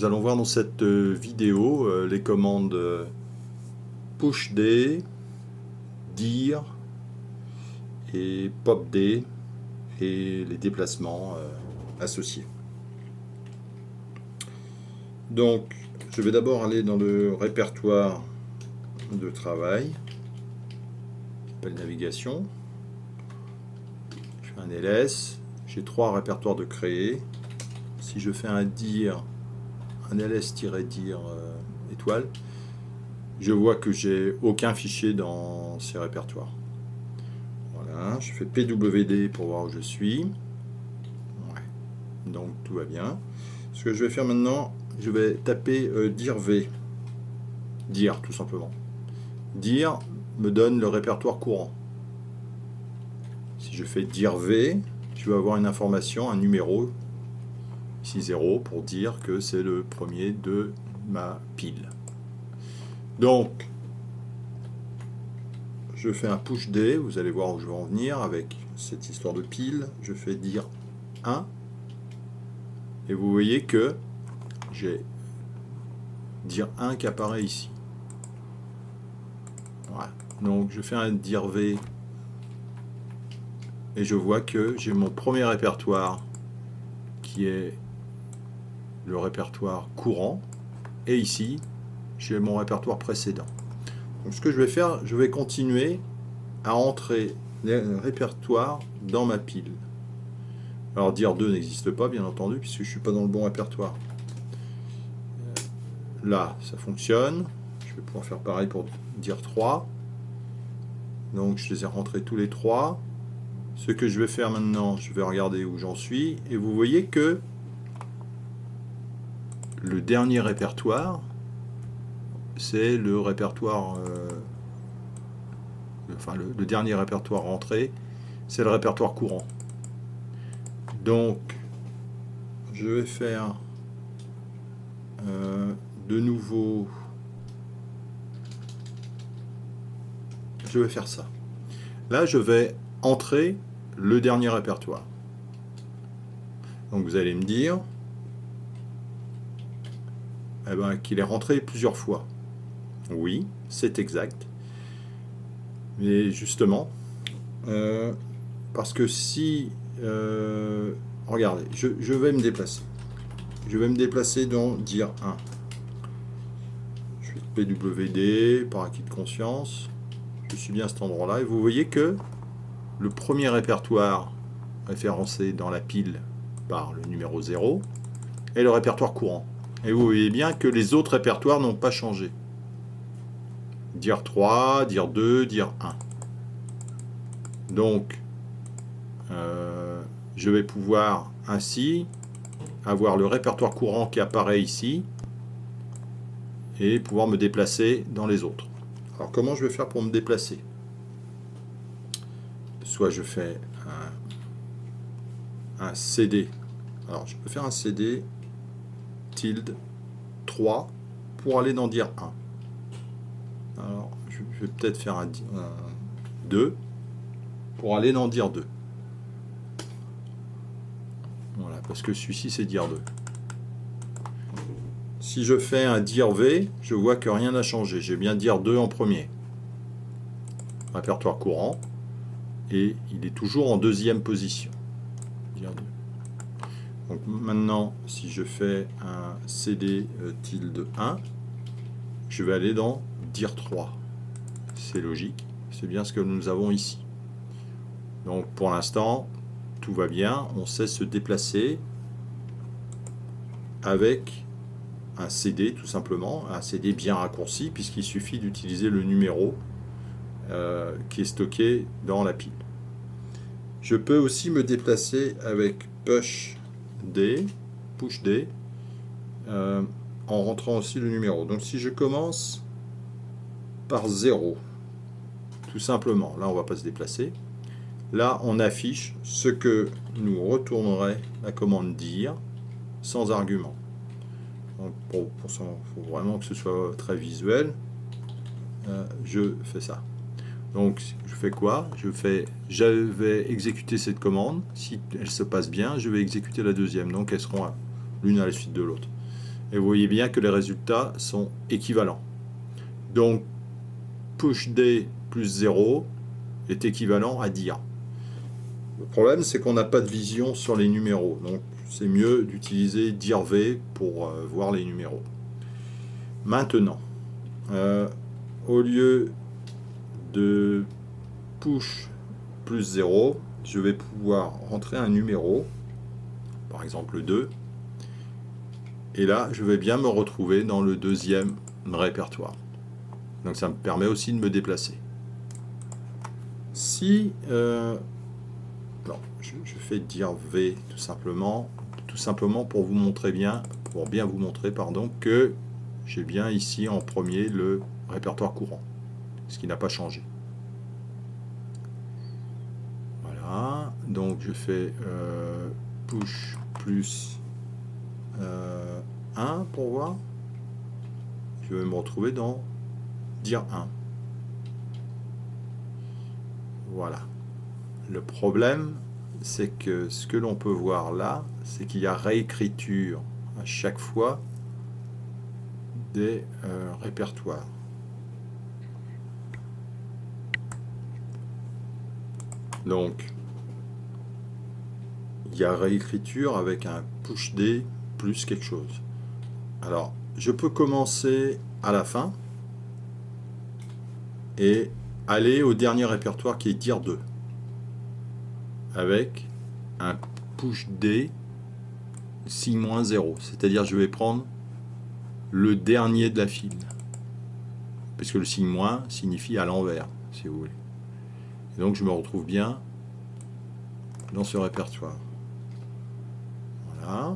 nous allons voir dans cette vidéo les commandes pushd, dir et popd et les déplacements associés. Donc, je vais d'abord aller dans le répertoire de travail, qui s'appelle navigation. Je fais un ls, j'ai 3 répertoires de créer. Si je fais un dir, un ls-dir étoile, je vois que j'ai aucun fichier dans ces répertoires. Voilà, je fais pwd pour voir où je suis. Ouais. Donc tout va bien. Ce que je vais faire maintenant, je vais taper dir-v, dir tout simplement. Dir me donne le répertoire courant. Si je fais dir-v, je vais avoir une information, un numéro, ici 0, pour dire que c'est le premier de ma pile. Donc, je fais un pushd, vous allez voir où je vais en venir avec cette histoire de pile. Je fais dir 1, et vous voyez que j'ai dir 1 qui apparaît ici. Voilà. Donc, je fais un dir-v, et je vois que j'ai mon premier répertoire qui est le répertoire courant, et ici j'ai mon répertoire précédent. Donc ce que je vais faire, je vais continuer à entrer les répertoires dans ma pile. Alors dir 2 n'existe pas bien entendu puisque je ne suis pas dans le bon répertoire. Là ça fonctionne, je vais pouvoir faire pareil pour dir 3. Donc je les ai rentrés tous les 3. Ce que je vais faire maintenant, je vais regarder où j'en suis, et vous voyez que le dernier répertoire, c'est le répertoire, le dernier répertoire rentré, c'est le répertoire courant. Donc, je vais faire de nouveau, je vais faire ça. Là, je vais entrer le dernier répertoire. Donc, vous allez me dire qu'il est rentré plusieurs fois. Oui, c'est exact. Mais justement, parce que si... regardez, je vais me déplacer. Je vais me déplacer dans dir 1. Je fais pwd, par acquis de conscience. Je suis bien à cet endroit-là. Et vous voyez que le premier répertoire référencé dans la pile par le numéro 0 est le répertoire courant. Et vous voyez bien que les autres répertoires n'ont pas changé. Dir 3, dir 2, dir 1. Donc, je vais pouvoir ainsi avoir le répertoire courant qui apparaît ici et pouvoir me déplacer dans les autres. Alors, comment je vais faire pour me déplacer? Soit je fais un cd. Alors, je peux faire un cd tilde 3 pour aller dans dir 1. Alors, je vais peut-être faire un 2 pour aller dans dir 2. Voilà, parce que celui-ci c'est dir 2. Si je fais un dir v, je vois que rien n'a changé. J'ai bien dir 2 en premier. Répertoire courant. Et il est toujours en deuxième position. Dir 2. Donc maintenant, si je fais un cd tilde 1, je vais aller dans dir 3. C'est logique, c'est bien ce que nous avons ici. Donc pour l'instant, tout va bien, on sait se déplacer avec un CD tout simplement, un CD bien raccourci puisqu'il suffit d'utiliser le numéro qui est stocké dans la pile. Je peux aussi me déplacer avec pushd en rentrant aussi le numéro. Donc si je commence par 0, tout simplement, là on ne va pas se déplacer, là on affiche ce que nous retournerait la commande dir sans argument. Donc pour ça, il faut vraiment que ce soit très visuel. Je fais ça. Donc je fais quoi? Je vais exécuter cette commande. Si elle se passe bien, je vais exécuter la deuxième. Donc elles seront l'une à la suite de l'autre. Et vous voyez bien que les résultats sont équivalents. Donc, push D plus 0 est équivalent à dir. Le problème, c'est qu'on n'a pas de vision sur les numéros. Donc, c'est mieux d'utiliser dir V pour voir les numéros. Maintenant, au lieu de push plus 0, je vais pouvoir rentrer un numéro, par exemple 2, et là, je vais bien me retrouver dans le deuxième répertoire. Donc ça me permet aussi de me déplacer. Si... non, je fais dir V tout simplement pour vous montrer bien, pour bien vous montrer, pardon, que j'ai bien ici en premier le répertoire courant, ce qui n'a pas changé. Voilà, donc je fais push plus 1 pour voir. Je vais me retrouver dans dir 1. Voilà. Le problème, c'est que ce que l'on peut voir là, c'est qu'il y a réécriture à chaque fois des répertoires. Donc, il y a réécriture avec un push D plus quelque chose. Alors, je peux commencer à la fin et aller au dernier répertoire qui est dir 2 avec un push D signe -0, c'est-à-dire je vais prendre le dernier de la file, parce que le signe moins signifie à l'envers, si vous voulez. Et donc je me retrouve bien dans ce répertoire. Voilà.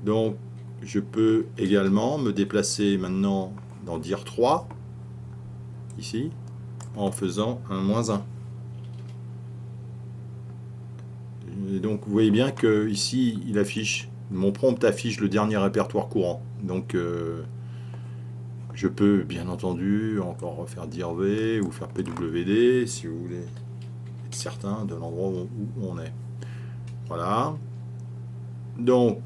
Donc je peux également me déplacer maintenant dans dir 3, ici, en faisant un -1. Et donc vous voyez bien que ici il affiche, mon prompt affiche le dernier répertoire courant. Donc je peux bien entendu encore refaire dir V ou faire PWD si vous voulez être certain de l'endroit où on est. Voilà. Donc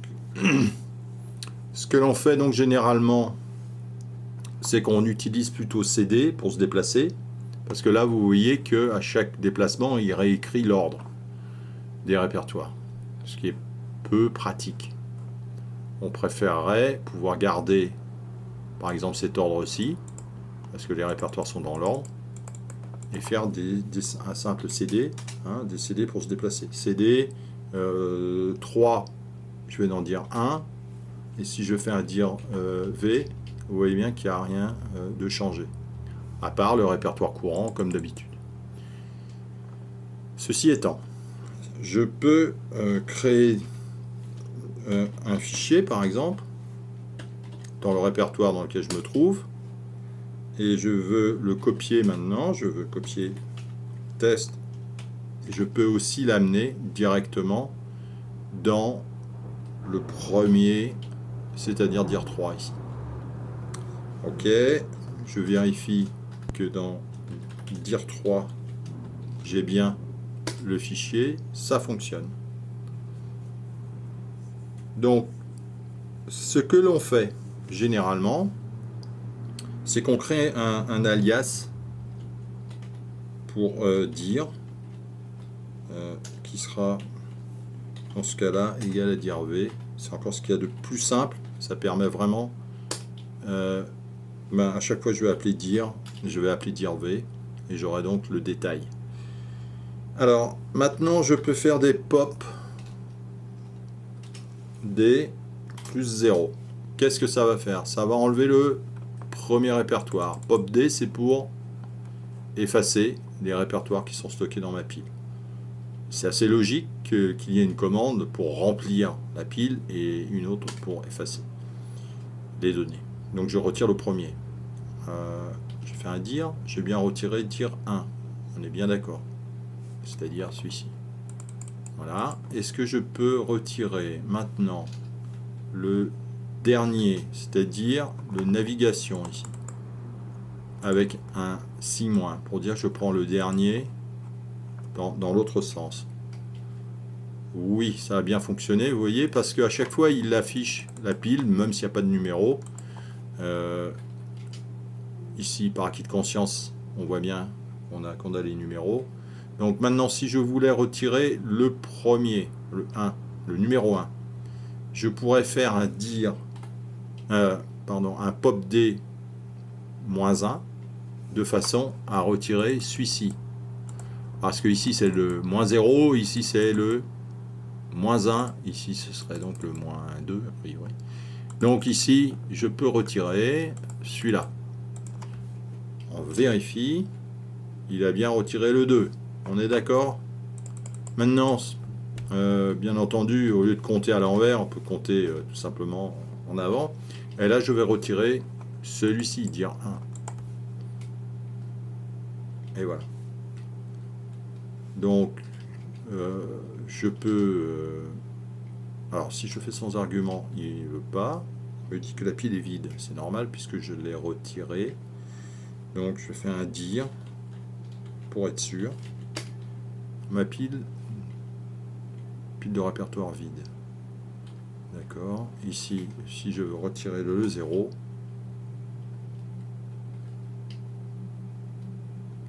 ce que l'on fait donc généralement, c'est qu'on utilise plutôt CD pour se déplacer, parce que là vous voyez que à chaque déplacement il réécrit l'ordre des répertoires, ce qui est peu pratique. On préférerait pouvoir garder par exemple cet ordre-ci, parce que les répertoires sont dans l'ordre, et faire un simple CD, hein, des CD pour se déplacer. CD 3, je vais en dire 1, et si je fais un dir V, vous voyez bien qu'il n'y a rien de changé, à part le répertoire courant comme d'habitude. Ceci étant, je peux créer un fichier par exemple dans le répertoire dans lequel je me trouve, et je veux le copier maintenant. Je veux copier test, et je peux aussi l'amener directement dans le premier, c'est-à-dire dir 3 ici. Ok, je vérifie que dans dir 3 j'ai bien le fichier, ça fonctionne. Donc ce que l'on fait généralement, c'est qu'on crée un alias pour dir qui sera dans ce cas là égal à dir V. C'est encore ce qu'il y a de plus simple, ça permet vraiment à chaque fois que je vais appeler dir, je vais appeler dir V, et j'aurai donc le détail. Alors maintenant je peux faire des pop D plus 0. Qu'est-ce que ça va faire? Ça va enlever le premier répertoire. Pop D, c'est pour effacer les répertoires qui sont stockés dans ma pile. C'est assez logique qu'il y ait une commande pour remplir la pile et une autre pour effacer les données. Donc je retire le premier. Je fais un dir, j'ai bien retiré dir 1. On est bien d'accord. C'est-à-dire celui-ci. Voilà. Est-ce que je peux retirer maintenant le dernier, c'est-à-dire de navigation ici, avec un signe- pour dire que je prends le dernier dans l'autre sens. Oui, ça a bien fonctionné, vous voyez, parce qu'à chaque fois, il affiche la pile, même s'il n'y a pas de numéro. Ici, par acquis de conscience, on voit bien qu'on a les numéros. Donc maintenant, si je voulais retirer le premier, le 1, le numéro 1, je pourrais faire un dir, un pop D moins 1, de façon à retirer celui-ci. Parce que ici c'est le moins 0, ici c'est le moins 1, ici ce serait donc le moins 2 a priori. Donc ici je peux retirer celui-là. On vérifie, il a bien retiré le 2. On est d'accord? Maintenant, bien entendu, au lieu de compter à l'envers, on peut compter tout simplement en avant. Et là je vais retirer celui-ci, dire 1. Et voilà. Donc, je peux... alors, si je fais sans argument, il ne veut pas. Il me dit que la pile est vide. C'est normal puisque je l'ai retiré. Donc, je fais un dire pour être sûr. Ma pile de répertoire vide. D'accord. Ici, si je veux retirer le 0...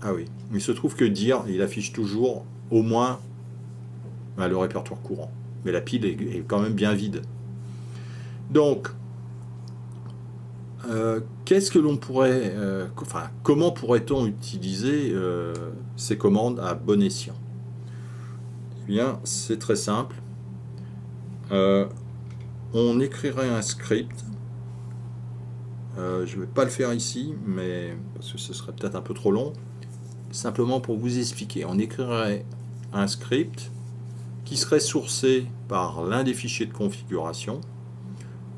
ah oui, il se trouve que dire, il affiche toujours au moins le répertoire courant. Mais la pile est quand même bien vide. Donc, qu'est-ce que l'on pourrait... comment pourrait-on utiliser ces commandes à bon escient? Eh bien, c'est très simple. On écrirait un script. Je ne vais pas le faire ici, mais parce que ce serait peut-être un peu trop long. Simplement pour vous expliquer, on écrirait un script qui serait sourcé par l'un des fichiers de configuration,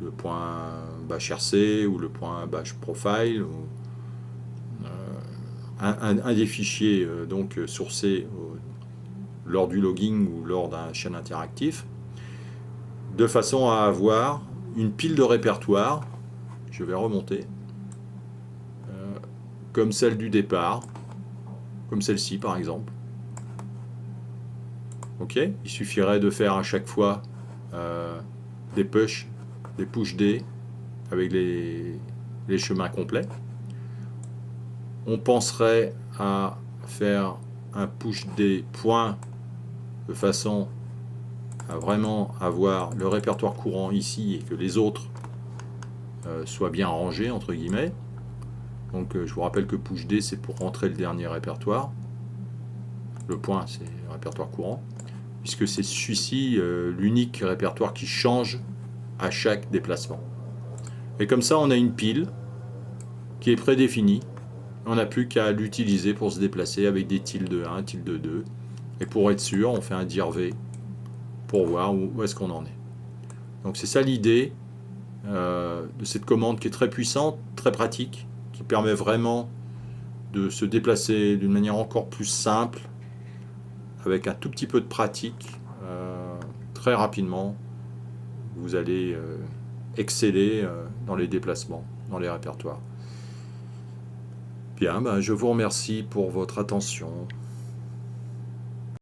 le .bashrc ou le .bashprofile, ou un des fichiers donc sourcés lors du logging ou lors d'un chaîne interactif, de façon à avoir une pile de répertoire. Je vais remonter comme celle du départ, comme celle-ci par exemple. Ok, il suffirait de faire à chaque fois des push D avec les chemins complets. On penserait à faire un push D point de façon à vraiment avoir le répertoire courant ici et que les autres soient bien rangés entre guillemets. Donc je vous rappelle que push D c'est pour rentrer le dernier répertoire. Le point c'est le répertoire courant, puisque c'est celui-ci l'unique répertoire qui change à chaque déplacement. Et comme ça on a une pile qui est prédéfinie. On n'a plus qu'à l'utiliser pour se déplacer avec des tilde 1, tilde 2. Et pour être sûr, on fait un dir v pour voir où est-ce qu'on en est. Donc c'est ça l'idée de cette commande qui est très puissante, très pratique, qui permet vraiment de se déplacer d'une manière encore plus simple, avec un tout petit peu de pratique, très rapidement, vous allez exceller dans les déplacements, dans les répertoires. Bien, je vous remercie pour votre attention.